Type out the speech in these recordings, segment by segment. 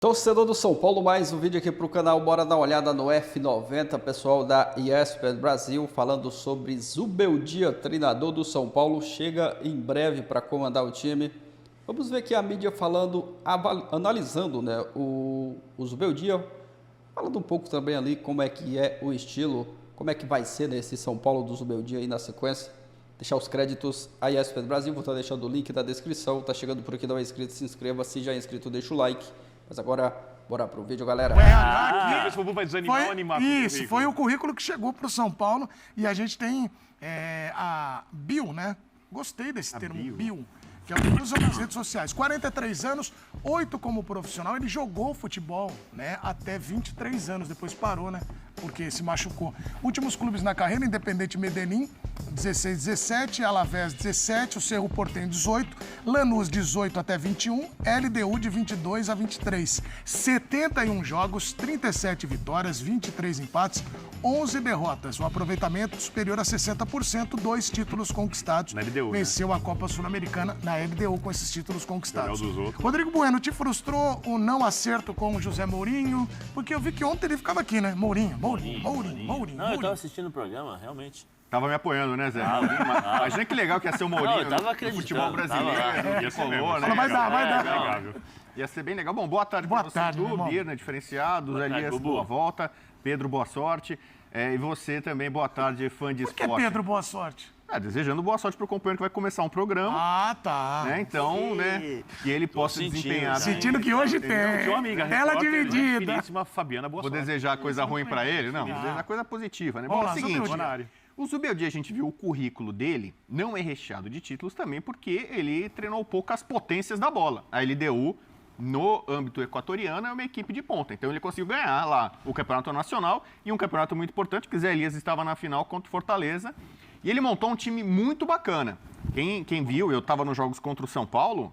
Torcedor do São Paulo, mais um vídeo aqui para o canal. Bora dar uma olhada no F90, pessoal da ESPN Brasil, falando sobre Zubeldia, treinador do São Paulo, chega em breve para comandar o time. Vamos ver aqui a mídia falando, analisando, né, o Zubeldia, falando um pouco também ali como é que é o estilo, como é que vai ser nesse São Paulo do Zubeldia aí na sequência. Deixar os créditos à ESPN Brasil, vou estar deixando o link na descrição. Tá chegando por aqui, não é inscrito, se inscreva. Se já é inscrito, deixa o like. Mas agora, bora pro vídeo, galera. Esse vovô vai desanimar ou animar? Isso, foi o currículo que chegou pro São Paulo e a gente tem a bio, né? Gostei desse termo, bio, que é o que usa nas redes sociais. 43 anos, 8 como profissional. Ele jogou futebol, né? Até 23 anos, depois parou, né? Porque se machucou. Últimos clubes na carreira: Independente Medellín, 16, 17, Alavés, 17, o Cerro Porteño, 18, Lanús, 18 até 21, LDU, de 22 a 23. 71 jogos, 37 vitórias, 23 empates, 11 derrotas. Um aproveitamento superior a 60%, 2 títulos conquistados. Na LDU, Venceu a Copa Sul-Americana na LDU com esses títulos conquistados. Dos outros. Rodrigo Bueno, te frustrou o não acerto com o José Mourinho? Porque eu vi que ontem ele ficava aqui, né? Mourinho. Não, eu tava assistindo o programa, realmente. Tava me apoiando, né, Zé? Imagina que legal que ia ser o Mourinho. Não, eu tava no acreditando, futebol brasileiro. Ia ser mesmo, né? Vai dar. Legal. Ia ser bem legal. Bom, boa tarde pra você, tarde, meu irmão. Birna, diferenciados, Boa tarde, Elias, Bubu. boa volta, Pedro, boa sorte. E você também, boa tarde, fã de Por que esporte. Pedro, boa sorte? Desejando boa sorte pro companheiro que vai começar um programa. Ah, tá. Né? Então, né, que ele possa sentindo, desempenhar. já. Sentindo que hoje tem. Tinha uma amiga, Tela repórter, dividida. finíssima, Fabiana, boa sorte. Vou desejar coisa ruim pra ele? Não, vou desejar coisa positiva, né? Bom, é o Vamos lá, seguinte, Zubeldia. o Zubeldia, a gente viu o currículo dele, não é recheado de títulos também, porque ele treinou poucas potências da bola. A LDU, no âmbito equatoriano, é uma equipe de ponta. Então ele conseguiu ganhar lá o Campeonato Nacional e um campeonato muito importante, que Zé Elias estava na final contra o Fortaleza. E ele montou um time muito bacana. Quem viu, eu estava nos jogos contra o São Paulo,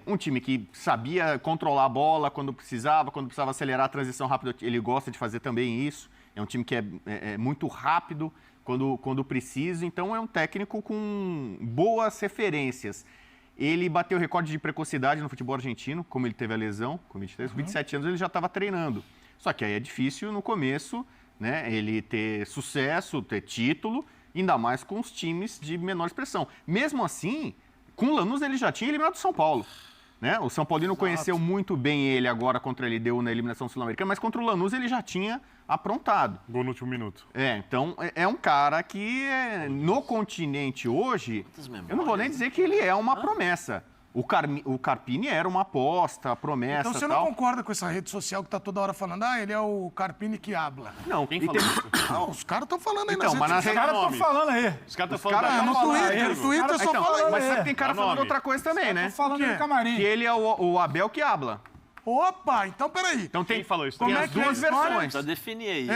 um time que sabia controlar a bola quando precisava acelerar a transição rápida, ele gosta de fazer também isso. É um time que é muito rápido quando precisa, então é um técnico com boas referências. Ele bateu o recorde de precocidade no futebol argentino, como ele teve a lesão, com 23, 27 anos ele já estava treinando. Só que aí é difícil no começo, né, ele ter sucesso, ter título, ainda mais com os times de menor expressão. Mesmo assim, com o Lanús ele já tinha eliminado o São Paulo. Né? O São Paulino conheceu muito bem ele agora contra a LDU na eliminação sul-americana, mas contra o Lanús ele já tinha aprontado. Gol no último minuto. Então é um cara que no continente hoje, eu não vou nem dizer que ele é uma promessa. O Carpini era uma aposta, promessa. Então você não concorda com essa rede social que tá toda hora falando, ele é o Carpini que habla. Não, Quem falou isso? Não, os caras estão falando aí Então, mas nas na redes rede sociais. Os caras estão falando aí. Os caras Os caras No Twitter só fala Mas aí. sabe que tem cara falando nome. outra coisa também, né? Falando quê? no camarim. Que ele é o Abel que habla. Opa, então peraí. Então Quem falou isso? tem Como é as que é a duas história? versões. Só definir aí.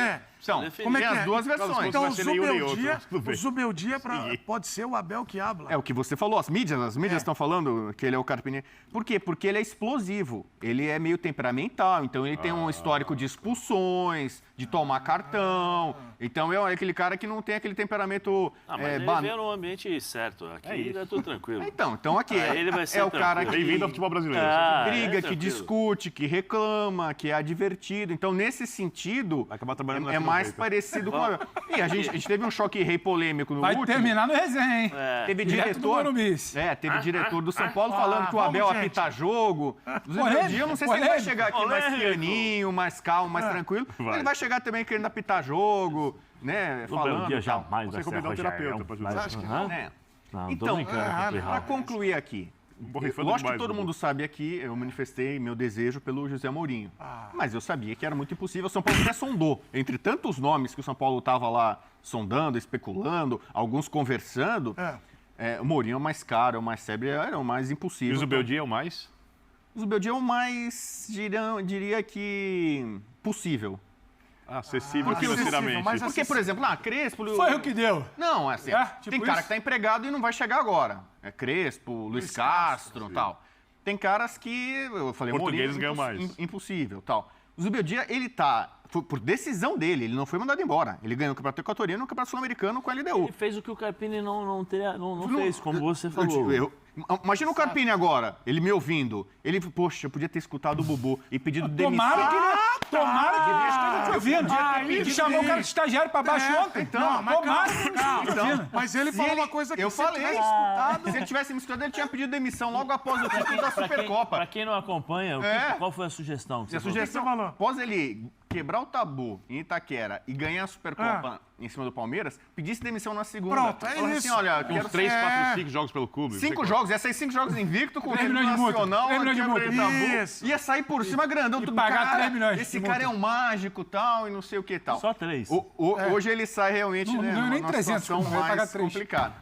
Então, Como é tem que as duas versões. Então vai o ser nenhum nem outro, Zubeldia, tudo bem. o Zubeldia pode ser o Abel que habla. É o que você falou, as mídias estão falando que ele é o Carpini. Por quê? Porque ele é explosivo, ele é meio temperamental, então ele tem um histórico de expulsões, de tomar cartão. Então é aquele cara que não tem aquele temperamento Mas ele veio no ambiente certo. Aqui é tudo tranquilo. Então aqui Ele vai ser é o cara tranquilo. que Bem-vindo ao futebol brasileiro. briga, que tranquilo. discute, que reclama, que é advertido. Então, nesse sentido, Vai acabar trabalhando é naquele mais jeito. parecido com a... E a gente teve um choque rei polêmico no Vai último. terminar no resenha, hein? Teve Direto do diretor, Morumbi. teve diretor do São Paulo falando que o Abel vamos, apita jogo. Polêmica, Eu não sei se ele vai polêmica. chegar aqui mais pianinho, mais calmo, mais tranquilo. Vai. Ele vai chegar também querendo apitar jogo, né? Falando. dia e tal. jamais Você convidar um terapeuta pra ajudar. Acho que Né? Não, tô Então, brincando. para concluir aqui, Borrifando lógico que demais, todo Bubu. mundo sabe aqui, eu manifestei meu desejo pelo José Mourinho. Mas eu sabia que era muito impossível. O São Paulo até sondou. Entre tantos nomes que o São Paulo estava lá sondando, especulando, alguns conversando, o Mourinho é o mais caro, é o mais célebre, era o mais E impossível. o Zubeldia é o mais? O Zubeldia é o mais, diria que, possível. Acessível acessível, financeiramente. mas Porque, por exemplo, Crespo... Foi o que deu. Não, é assim, tipo tem cara isso? que tá empregado e não vai chegar agora. É Crespo, Luiz Castro e tal. Tem caras que, eu falei, Portugueses Mourinho, ganham mais. Impossível, tal. O Zubeldia, ele tá por decisão dele, ele não foi mandado embora. Ele ganhou o Campeonato Equatoriano e o Campeonato Sul-Americano com a LDU. Ele fez o que o Carpini não fez, como você falou. Imagina o Carpini agora, ele me ouvindo. Ele, poxa, eu podia ter escutado o Bubu e pedido demissão. Tomara que ele esteja ouvindo. Ele chamou o cara de estagiário pra baixo ontem. Não, mas Tomara que ele esteja ouvindo. Mas ele falou uma coisa que eu se ele falei. tivesse escutado... Se ele tivesse me escutado, ele tinha pedido demissão logo após o título da Supercopa. Pra quem não acompanha, qual foi a sugestão? Que E a você falou? sugestão, falou? após ele quebrar o tabu em Itaquera e ganhar a Supercopa em cima do Palmeiras, pedisse demissão na segunda. Pronto, é Falasse isso. assim, olha, eu Uns quero 3, 4, É. 5 jogos pelo clube. 5 jogos, ia sair 5 jogos invicto com o 3 título milhões de multa, nacional, 3 milhões de quebra multa. tabu, Isso. ia sair por cima grandão. E Tudo, pagar cara, 3 milhões de esse multa. cara é um mágico tal, e não sei o que tal. Só 3. Hoje ele sai realmente Não ganhou numa nem 300, situação vai pagar mais 3. complicada.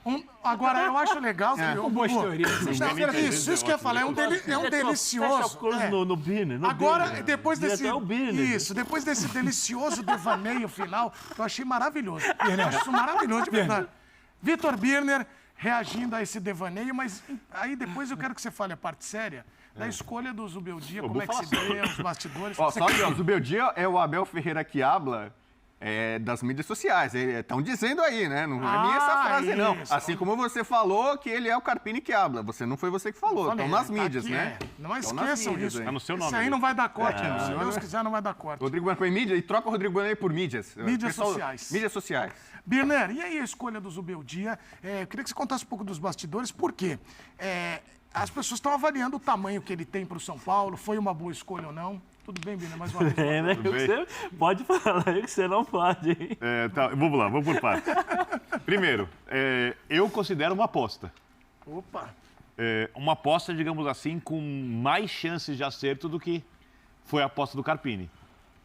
Agora, eu acho legal que... Com boas teorias. Isso que eu ia falar, é um delicioso. Fecha o cruz É. no Birner. Agora, depois desse... Até o Birner. Isso, depois desse delicioso devaneio final, eu achei maravilhoso. Eu acho isso maravilhoso, de verdade. Vitor Birner reagindo a esse devaneio, mas aí depois eu quero que você fale a parte séria da escolha do Zubeldia, como é que se vê, os bastidores. Ó, só que o Zubeldia é o Abel Ferreira que habla das mídias sociais. Estão dizendo aí, né? Não é minha essa frase, não. isso. Assim como você falou que ele é o Carpini que habla. Não foi você que falou. Falei, Estão nas tá mídias, aqui, né? Não Estão nas esqueçam mídias, isso. hein? Tá no seu Isso nome. aí né? não vai dar corte, não. Se Deus quiser, não vai dar corte. Rodrigo Bueno põe mídia e troca o Rodrigo Bueno aí por mídias. Mídias sociais. Mídias sociais. Birner, e aí a escolha do Zubeldia? Eu queria que você contasse um pouco dos bastidores, por quê? As pessoas estão avaliando o tamanho que ele tem para o São Paulo, foi uma boa escolha ou não? Tudo bem, Birner, mais uma vez. É, né? Você pode falar que você não pode, hein? Tá, vamos lá, vamos por partes. Primeiro, eu considero uma aposta. Opa! Uma aposta, digamos assim, com mais chances de acerto do que foi a aposta do Carpini.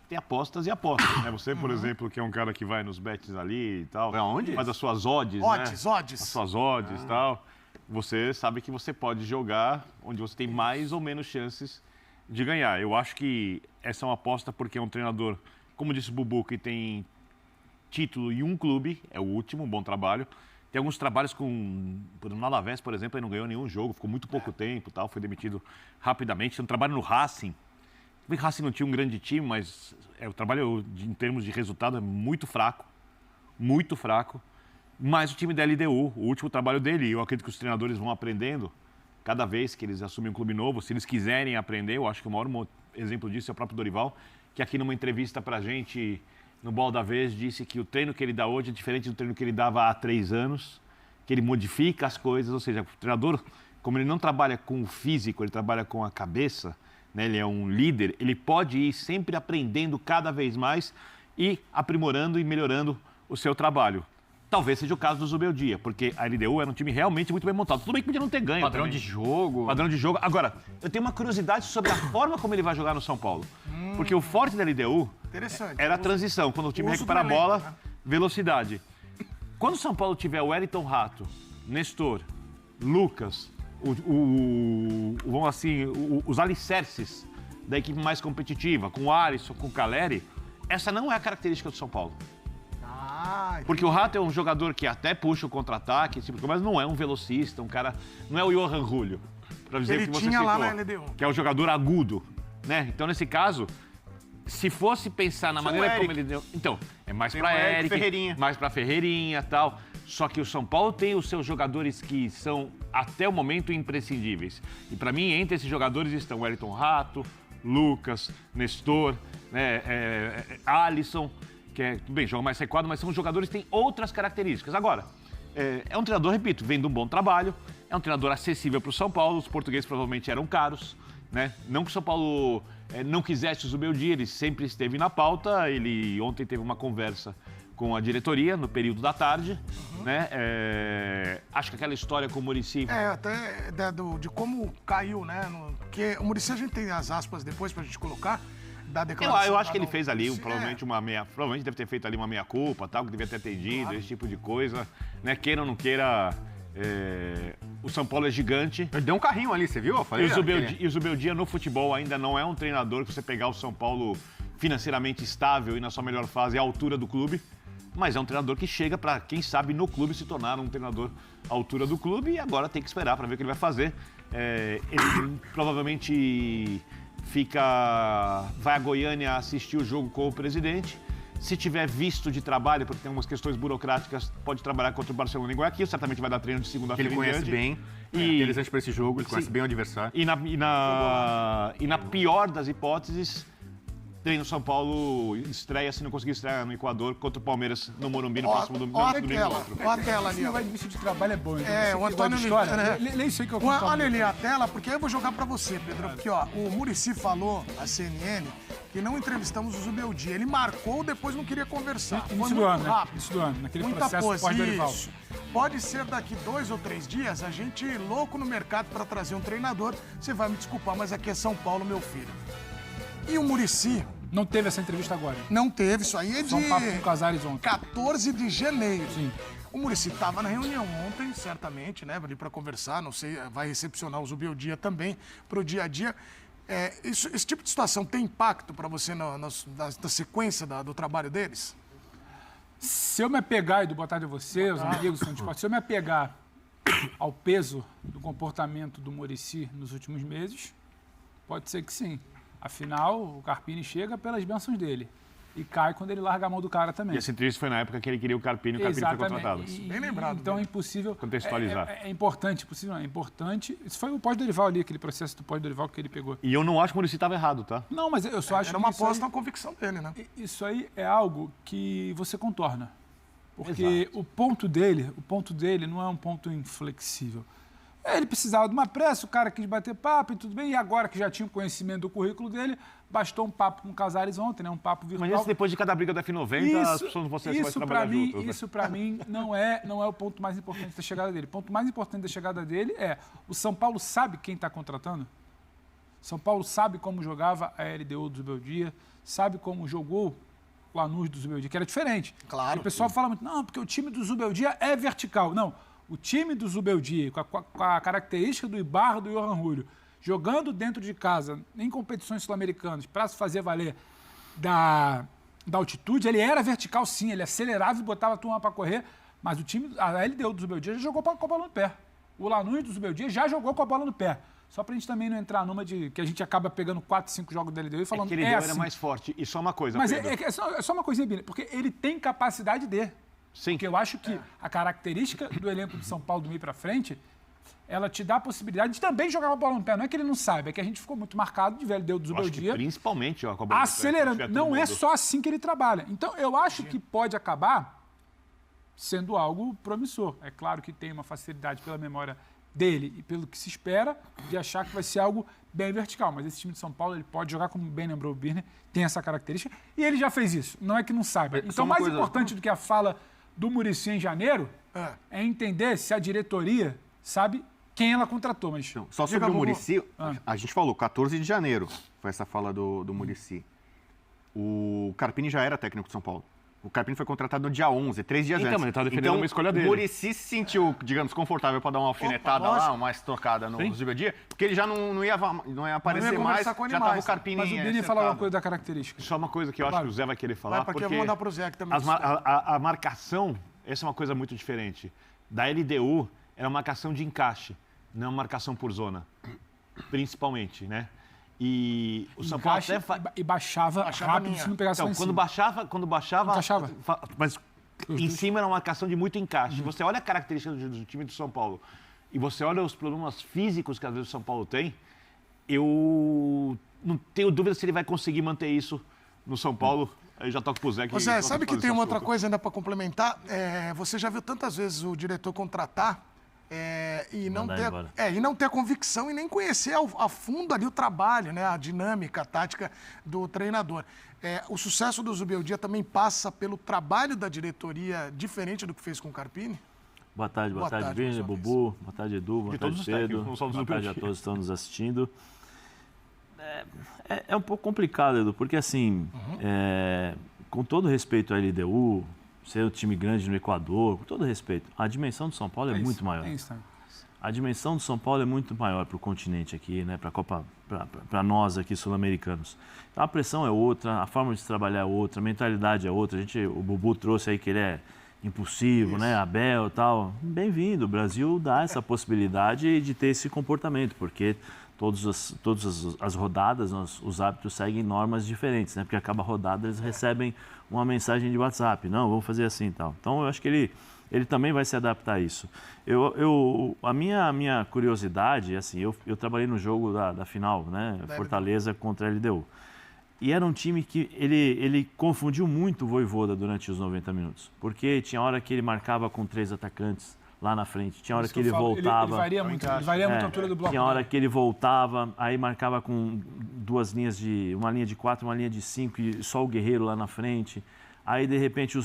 Tem apostas e apostas, né? Você, por exemplo, que é um cara que vai nos bets ali e tal. Vai aonde? Faz as suas odds, Odds, né? odds. As suas odds e tal. Você sabe que você pode jogar onde você tem mais ou menos chances de ganhar. Eu acho que essa é uma aposta porque é um treinador, como disse o Bubu, que tem título em um clube, é o último, um bom trabalho. Tem alguns trabalhos no Alavés, por exemplo, ele não ganhou nenhum jogo, ficou muito pouco tempo, tal, foi demitido rapidamente. Tem um trabalho no Racing. O Racing não tinha um grande time, mas o trabalho em termos de resultado é muito fraco. Muito fraco. Mas o time da LDU, o último trabalho dele, eu acredito que os treinadores vão aprendendo cada vez que eles assumem um clube novo. Se eles quiserem aprender, eu acho que o maior exemplo disso é o próprio Dorival, que aqui numa entrevista pra gente, no Bola da Vez, disse que o treino que ele dá hoje é diferente do treino que ele dava há 3 anos, que ele modifica as coisas, ou seja, o treinador, como ele não trabalha com o físico, ele trabalha com a cabeça, né, ele é um líder, ele pode ir sempre aprendendo cada vez mais e aprimorando e melhorando o seu trabalho. Talvez seja o caso do Zubeldia, porque a LDU era um time realmente muito bem montado. Tudo bem que podia não ter ganho. Padrão também. de jogo. Padrão de jogo. Agora, eu tenho uma curiosidade sobre a forma como ele vai jogar no São Paulo. Porque o forte da LDU Interessante. era a transição. Quando o time uso recupera a do elenco, bola, né? velocidade. Quando o São Paulo tiver o Wellington Rato, Nestor, Lucas, vamos assim, os alicerces da equipe mais competitiva, com o Alisson, com o Caleri, essa não é a característica do São Paulo. Porque o Rato é um jogador que até puxa o contra-ataque, mas não é um velocista, um cara. Não é o Johan Julio, pra dizer Ele que você tinha lá citou, na LDU. que é o jogador agudo, né? Então, nesse caso, se fosse pensar na maneira Eric. como ele deu. Então, é mais Tem pra o Eric, Eric, Ferreirinha. mais pra Ferreirinha e tal. Só que o São Paulo tem os seus jogadores que são, até o momento, imprescindíveis. E pra mim, entre esses jogadores estão Wellington Rato, Lucas, Nestor, né, Alisson, que tudo bem, joga mais recuado, mas são jogadores que têm outras características. Agora, é um treinador, repito, vem de um bom trabalho, é um treinador acessível para o São Paulo, os portugueses provavelmente eram caros, né? Não que o São Paulo não quisesse o Zubeldia, ele sempre esteve na pauta, ele ontem teve uma conversa com a diretoria no período da tarde, né? Acho que aquela história com o Muricy... Até de como caiu, né? Porque o Muricy, a gente tem as aspas depois pra gente colocar, da declaração. Eu acho que ele da fez ali, Muricy, provavelmente deve ter feito ali uma meia-culpa, tal, que devia ter atendido, esse tipo de coisa, né? Queira ou não queira, o São Paulo é gigante. Ele deu um carrinho ali, você viu? Eu falei, E o Zubeldia no futebol ainda não é um treinador que você pegar o São Paulo financeiramente estável e na sua melhor fase à altura do clube, mas é um treinador que chega para, quem sabe, no clube se tornar um treinador à altura do clube e agora tem que esperar para ver o que ele vai fazer. Ele provavelmente vai a Goiânia assistir o jogo com o presidente. Se tiver visto de trabalho, porque tem umas questões burocráticas, pode trabalhar contra o Barcelona em Guayaquil, certamente vai dar treino de segunda-feira. Ele conhece bem, interessante para esse jogo, ele conhece bem o adversário. E na pior das hipóteses, treino São Paulo, estreia, se não conseguir estrear no Equador, contra o Palmeiras no Morumbi no próximo domingo. Ó a tela ali. Esse negócio de vício de trabalho é bom. O Antônio... Lê isso aí que eu Olha ali a tela, porque aí eu vou jogar pra você, Pedro. Porque, ó, o Muricy falou, a CNN, que não entrevistamos o Zubeldia. Ele marcou, depois não queria conversar. Início do ano, né? Início do ano, naquele processo pós-Dorival. Isso. Pode ser daqui 2 ou 3 dias, a gente louco no mercado pra trazer um treinador. Você vai me desculpar, mas aqui é São Paulo, meu filho. E o Muricy... Não teve essa entrevista agora. Não teve, isso aí é de... Só um papo com o Casares ontem. 14 de janeiro. Sim. O Muricy estava na reunião ontem, certamente, né? Ali para conversar, não sei, vai recepcionar o Zubeldia também para o dia a dia. Esse tipo de situação tem impacto para você na sequência do trabalho deles? Se eu me apegar, Edu, boa tarde a você, os amigos do Esporte, se eu me apegar ao peso do comportamento do Muricy nos últimos meses, pode ser que sim. Afinal, o Carpini chega pelas bênçãos dele e cai quando ele larga a mão do cara também. E essa entrevista foi na época que ele queria o Carpini foi contratado. Bem lembrado. Então é impossível... Contextualizar. É importante, possível não, é importante. Isso foi o pós-Dorival ali, aquele processo do pós-Dorival que ele pegou. E eu não acho que o Muricy estava errado, tá? Não, mas eu só acho Era que uma aposta na convicção dele, né? Isso aí é algo que você contorna. Porque o ponto dele não é um ponto inflexível. Ele precisava de uma pressa, o cara quis bater papo e tudo bem, e agora que já tinha o conhecimento do currículo dele, bastou um papo com o Casares ontem, né? Um papo virtual. Mas depois de cada briga da F90, as pessoas não vão ser mais trabalhar juntos. Isso pra mim não é o ponto mais importante da chegada dele. O ponto mais importante da chegada dele é o São Paulo sabe quem está contratando? São Paulo sabe como jogava a LDU do Zubeldia, sabe como jogou o Lanús do Zubeldia, que era diferente. Claro. E o pessoal fala muito, não, porque o time do Zubeldia é vertical. Não. O time do Zubeldia, com a característica do Ibarra, do Johan Julio, jogando dentro de casa, em competições sul-americanas, para se fazer valer da altitude, ele era vertical sim, ele acelerava e botava a turma para correr, mas o time, a LDU do Zubeldia já jogou com a bola no pé. O Lanús do Zubeldia já jogou com a bola no pé. Só pra gente também não entrar numa de que a gente acaba pegando 4, 5 jogos da LDU e falando que ele assim. era mais forte. E só uma coisa, mas Pedro. é só uma coisinha, Bini, porque ele tem capacidade de... Sim. Porque eu acho que a característica do elenco de São Paulo do meio para frente, ela te dá a possibilidade de também jogar a bola no pé. Não é que ele não sabe, é que a gente ficou muito marcado de velho Deus do Zubeldia. Principalmente com a bola acelerando. No pé, não é só assim que ele trabalha. Então, eu acho que pode acabar sendo algo promissor. É claro que tem uma facilidade pela memória dele e pelo que se espera de achar que vai ser algo bem vertical. Mas esse time de São Paulo, ele pode jogar, como bem lembrou o Birner, tem essa característica. E ele já fez isso. Não é que não saiba. Então, mais importante do que a fala do Muricy em janeiro é entender se a diretoria sabe quem ela contratou. Mas não, só sobre o Muricy, a gente falou 14 de janeiro, foi essa fala do Muricy. O Carpini já era técnico de São Paulo. O Carpini foi contratado no dia 11, 3 dias antes. Mas ele estava defendendo uma escolha dele. O Muricy se sentiu, digamos, confortável para dar uma alfinetada lá, uma estocada no Zubeldia, porque ele já não ia aparecer mais, já estava o Carpini. Mas o Bini falou uma coisa da característica. Só uma coisa que eu acho que o Zé vai querer falar, porque eu vou mandar para o Zé que também. A marcação, essa é uma coisa muito diferente. Da LDU, era uma marcação de encaixe, não uma marcação por zona, principalmente, né? E o São Paulo até baixava rápido se não pegasse então, quando baixava, encaixava. Mas em cima era uma marcação de muito encaixe. Você olha a característica do time do São Paulo e você olha os problemas físicos que às vezes o São Paulo tem, eu não tenho dúvida se ele vai conseguir manter isso no São Paulo. Eu já toco pro Zé. Zé, sabe que tem uma outra coisa ainda para complementar? Você já viu tantas vezes o diretor contratar e não ter a convicção e nem conhecer a fundo ali o trabalho, né, a dinâmica, a tática do treinador. O sucesso do Zubeldia também passa pelo trabalho da diretoria diferente do que fez com o Carpini? Boa tarde, Vini, Bubu, boa tarde, Edu, boa tarde, Pedro, boa tarde a todos que estão nos assistindo. É um pouco complicado, Edu, porque assim, com todo respeito à LDU, ser um time grande no Equador, com todo respeito, a dimensão do São Paulo é muito maior. A dimensão do São Paulo é muito maior para o continente aqui, né, para nós aqui sul-americanos. Então, a pressão é outra, a forma de se trabalhar é outra, a mentalidade é outra. O Bubu trouxe aí que ele é impulsivo, né, Abel e tal. Bem-vindo, o Brasil dá essa possibilidade de ter esse comportamento, porque todas as rodadas, os árbitros seguem normas diferentes, né? Porque a cada rodada eles recebem uma mensagem de WhatsApp, não, vamos fazer assim e tal. Então, eu acho que ele também vai se adaptar a isso. A minha curiosidade, assim, eu trabalhei no jogo da final, né? Fortaleza contra a LDU. E era um time que ele confundiu muito o Vojvoda durante os 90 minutos. Porque tinha hora que ele marcava com 3 atacantes lá na frente. Tinha hora que ele voltava. Ele varia muito a altura do bloco. Tinha hora que ele voltava, aí marcava com uma linha de 4, uma linha de 5 e só o Guerreiro lá na frente. Aí, de repente,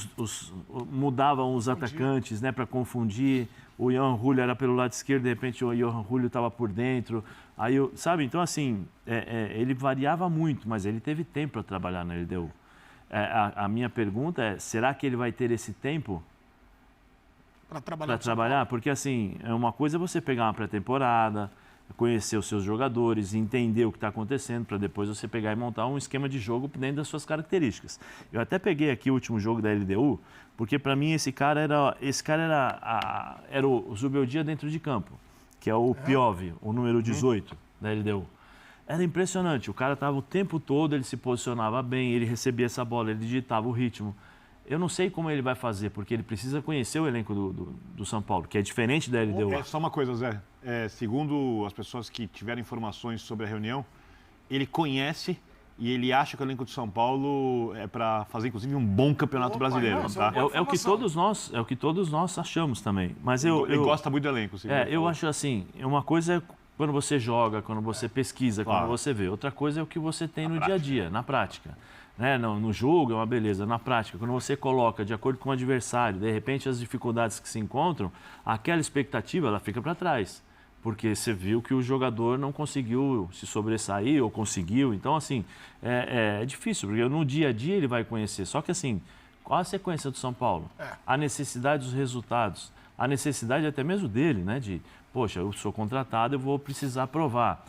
mudavam os atacantes, né, para confundir. O Johan Julio era pelo lado esquerdo, de repente o Johan Julio estava por dentro. Aí, sabe? Então, assim, ele variava muito, mas ele teve tempo para trabalhar na LDU. A minha pergunta é, será que ele vai ter esse tempo para trabalhar? Porque, assim, é uma coisa você pegar uma pré-temporada, conhecer os seus jogadores, entender o que está acontecendo, para depois você pegar e montar um esquema de jogo dentro das suas características. Eu até peguei aqui o último jogo da LDU, porque para mim esse cara era o Zubeldia dentro de campo, que é o Piove, o número 18 da LDU. Era impressionante, o cara estava o tempo todo, ele se posicionava bem, ele recebia essa bola, ele digitava o ritmo. Eu não sei como ele vai fazer, porque ele precisa conhecer o elenco do São Paulo, que é diferente da LDU. Só uma coisa, Zé. Segundo as pessoas que tiveram informações sobre a reunião, ele conhece e ele acha que o elenco de São Paulo é para fazer, inclusive, um bom campeonato brasileiro. Tá? É o que todos nós achamos também. Mas ele gosta muito do elenco. Eu acho assim, uma coisa é quando você joga, quando você pesquisa, quando você vê. Outra coisa é o que você tem no dia a dia, na prática. Né? No jogo é uma beleza, na prática, quando você coloca de acordo com o adversário, de repente as dificuldades que se encontram, aquela expectativa ela fica para trás, porque você viu que o jogador não conseguiu se sobressair ou conseguiu, então assim, é difícil, porque no dia a dia ele vai conhecer, só que assim, qual a sequência do São Paulo? A necessidade dos resultados, a necessidade até mesmo dele, né, de, poxa, eu sou contratado, eu vou precisar provar.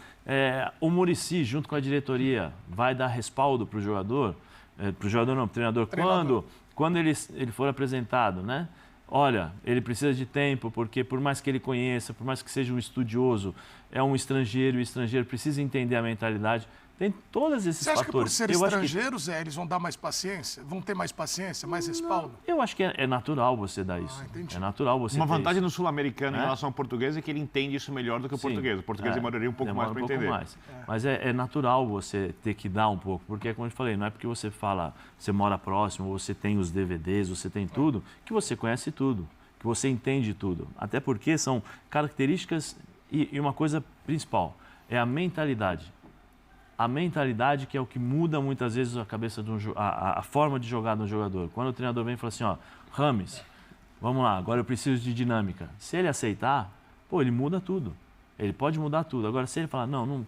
O Muricy, junto com a diretoria, vai dar respaldo para o jogador, para o jogador não, para o treinador, quando ele for apresentado, né? Olha, ele precisa de tempo, porque por mais que ele conheça, por mais que seja um estudioso, é um estrangeiro, e o estrangeiro precisa entender a mentalidade. Tem todos esses fatores. Você acha que por serem estrangeiros, eles vão dar mais paciência? Vão ter mais paciência, mais respaldo? Eu acho que é natural você dar isso. É natural você Uma ter vantagem isso. no sul-americano em relação ao português é que ele entende isso melhor do que o português. O português demoraria um pouco mais para entender. Mas é natural você ter que dar um pouco, porque, como eu falei, não é porque você fala, você mora próximo, você tem os DVDs, você tem tudo, que você conhece tudo, que você entende tudo. Até porque são características e uma coisa principal, é a mentalidade. A mentalidade que é o que muda muitas vezes a cabeça a forma de jogar do jogador. Quando o treinador vem e fala assim, ó, Rames, vamos lá, agora eu preciso de dinâmica. Se ele aceitar, ele muda tudo. Ele pode mudar tudo. Agora, se ele falar, não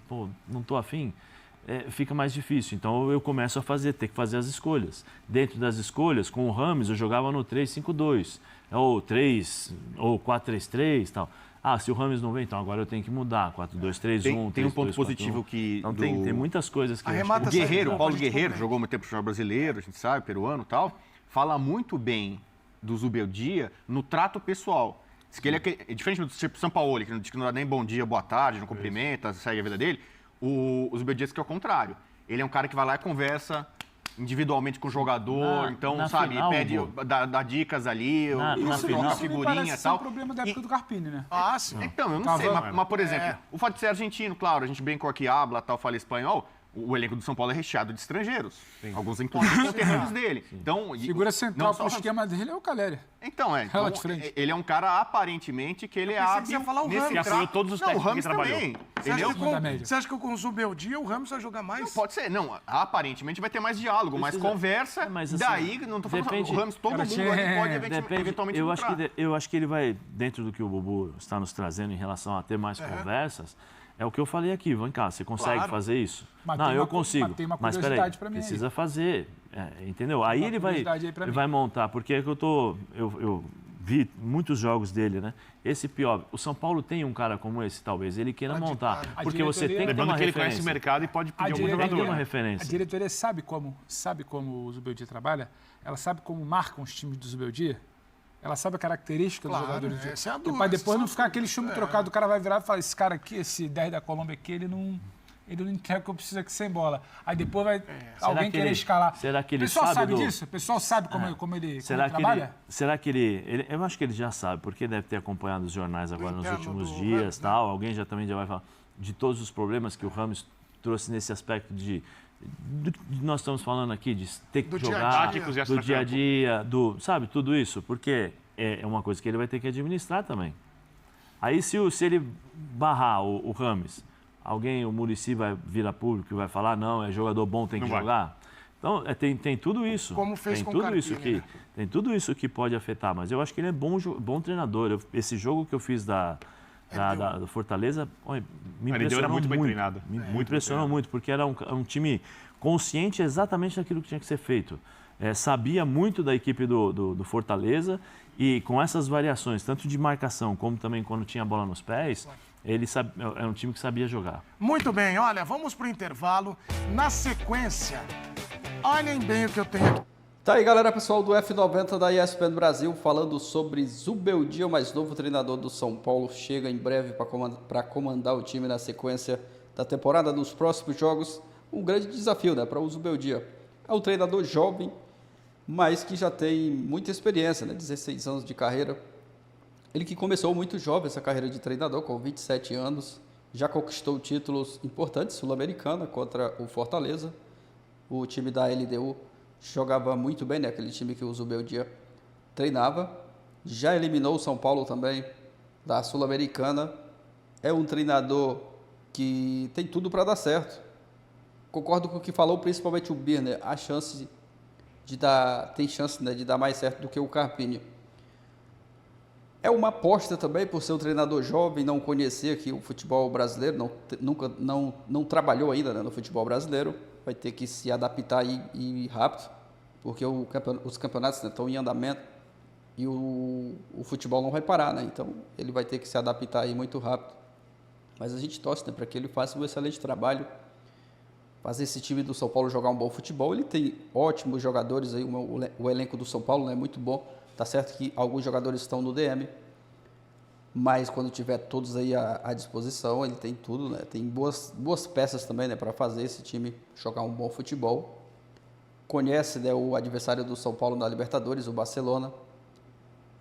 tô afim, fica mais difícil. Então, eu começo a ter que fazer as escolhas. Dentro das escolhas, com o Rames, eu jogava no 3-5-2, ou 4-3-3 e tal. Se o Rames não vem, então agora eu tenho que mudar. 4-2-3-1. Tem um ponto positivo que. Então, tem muitas coisas que. O Guerreiro, o Paulo Guerreiro, jogou muito tempo no futebol brasileiro, a gente sabe, peruano e tal. Fala muito bem do Zubeldia no trato pessoal. Diz que ele é diferente do tipo São Paulo, que diz que não dá nem bom dia, boa tarde, não cumprimenta, segue a vida dele. O Zubeldia diz que é o contrário. Ele é um cara que vai lá e conversa individualmente com o jogador, então, sabe, final, pede, dá dicas ali, uma figurinha e tal. É um problema da época do Carpini, né? Sim. Então, eu não sei, mas por exemplo, o fato de ser argentino, claro, a gente brincou aqui, fala espanhol, o elenco do São Paulo é recheado de estrangeiros. Sim. Alguns, inclusive, conterrâneos dele. Então, figura central para o esquema dele é o Caleri. Então, ele é um cara, aparentemente, que ele é hábil nesse trato. Todos os técnicos que trabalhou. Você acha que com o Zubeldia o Ramos vai jogar mais? Não, pode ser. Não, aparentemente vai ter mais diálogo, mais conversa. Mas, assim, daí, não tô falando o Ramos, todo mundo ali pode eventualmente eu acho que ele vai, dentro do que o Bubu está nos trazendo em relação a ter mais conversas, é o que eu falei aqui. Vem cá, você consegue fazer isso? Eu consigo. Mas peraí, precisa fazer. Entendeu? Aí ele vai montar, porque eu vi muitos jogos dele, né? Esse pior. O São Paulo tem um cara como esse, talvez ele queira montar. Porque você tem que ter uma referência. Lembrando que ele conhece o mercado e pode pedir algum jogador. Tem uma referência. A diretoria sabe como o Zubeldia trabalha? Ela sabe como marcam os times do Zubeldia? Ela sabe a característica Claro, dos jogadores. essa é a Para dúvida, depois não essa ficar é a aquele chumbo dúvida, trocado, o cara vai virar e falar, esse cara aqui, esse 10 da Colômbia aqui, ele não entrega o que eu preciso aqui sem bola. Aí depois vai alguém querer escalar. Será que ele o pessoal sabe sabe disso? O pessoal sabe como ele Será que trabalha? será que ele... Eu acho que ele já sabe, porque deve ter acompanhado os jornais agora nos interno últimos do dias, Rams, né? tal. Alguém já vai falar de todos os problemas que o Rams trouxe nesse aspecto de nós estamos falando aqui, de ter que Do dia a jogar, dia. Táticos e do dia a extracampo. dia, sabe, tudo isso, porque é uma coisa que ele vai ter que administrar também. Aí se ele barrar o Rames, o Muricy vai vir a público e vai falar, não, é jogador bom, tem que Não vai. jogar. Então, tem tudo isso. Como fez tem com o tudo Carpini, isso que né? Tem tudo isso que pode afetar, mas eu acho que ele é bom treinador. Esse jogo que eu fiz do Fortaleza, olha, me A LDU era impressionou muito bem muito. treinada. Me Muito impressionou muito, porque era um time consciente exatamente daquilo que tinha que ser feito. Sabia muito da equipe do Fortaleza e com essas variações, tanto de marcação como também quando tinha a bola nos pés, era um time que sabia jogar. Muito bem, olha, vamos pro intervalo. Na sequência, olhem bem o que eu tenho aqui. Tá aí, galera, pessoal do F90 da ESPN Brasil, falando sobre Zubeldia, o mais novo treinador do São Paulo, chega em breve para comandar o time na sequência da temporada nos próximos jogos. Um grande desafio, né, para o Zubeldia. É um treinador jovem, mas que já tem muita experiência, né, 16 anos de carreira. Ele que começou muito jovem essa carreira de treinador, com 27 anos, já conquistou títulos importantes, Sul-Americana contra o Fortaleza, o time da LDU. Jogava muito bem, né? Aquele time que o Zubeldia treinava. Já eliminou o São Paulo também da Sul-Americana. É um treinador que tem tudo para dar certo. Concordo com o que falou, principalmente o Birner. Tem chance, né, de dar mais certo do que o Carpini. É uma aposta também por ser um treinador jovem, não conhecer aqui o futebol brasileiro, não trabalhou ainda, né, no futebol brasileiro. Vai ter que se adaptar e rápido, porque os campeonatos estão em andamento e o futebol não vai parar, né? Então ele vai ter que se adaptar aí muito rápido. Mas a gente torce, né, para que ele faça um excelente trabalho, fazer esse time do São Paulo jogar um bom futebol. Ele tem ótimos jogadores aí, o elenco do São Paulo, né, é muito bom. Tá certo que alguns jogadores estão no DM, mas quando tiver todos aí à disposição, ele tem tudo, né? Tem boas peças também, né, para fazer esse time jogar um bom futebol. Conhece, né, o adversário do São Paulo na Libertadores, o Barcelona.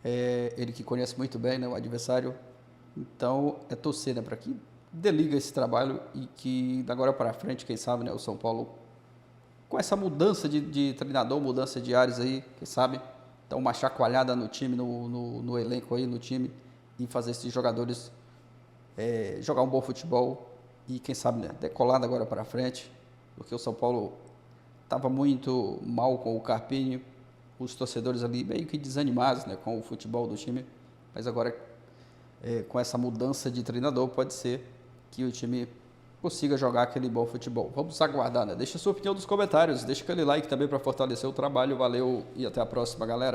Ele que conhece muito bem, né, o adversário. Então, é torcer, né, para que desliga esse trabalho e que da agora para frente, quem sabe, né, o São Paulo, com essa mudança de treinador, mudança de áreas aí, quem sabe, dá uma chacoalhada no time, no elenco aí, no time, e fazer esses jogadores jogar um bom futebol e, quem sabe, né, decolar da agora para frente, porque o São Paulo estava muito mal com o Carpini, os torcedores ali meio que desanimados, né, com o futebol do time, mas agora com essa mudança de treinador pode ser que o time consiga jogar aquele bom futebol. Vamos aguardar, né? Deixa a sua opinião nos comentários, deixa aquele like também para fortalecer o trabalho, valeu e até a próxima, galera.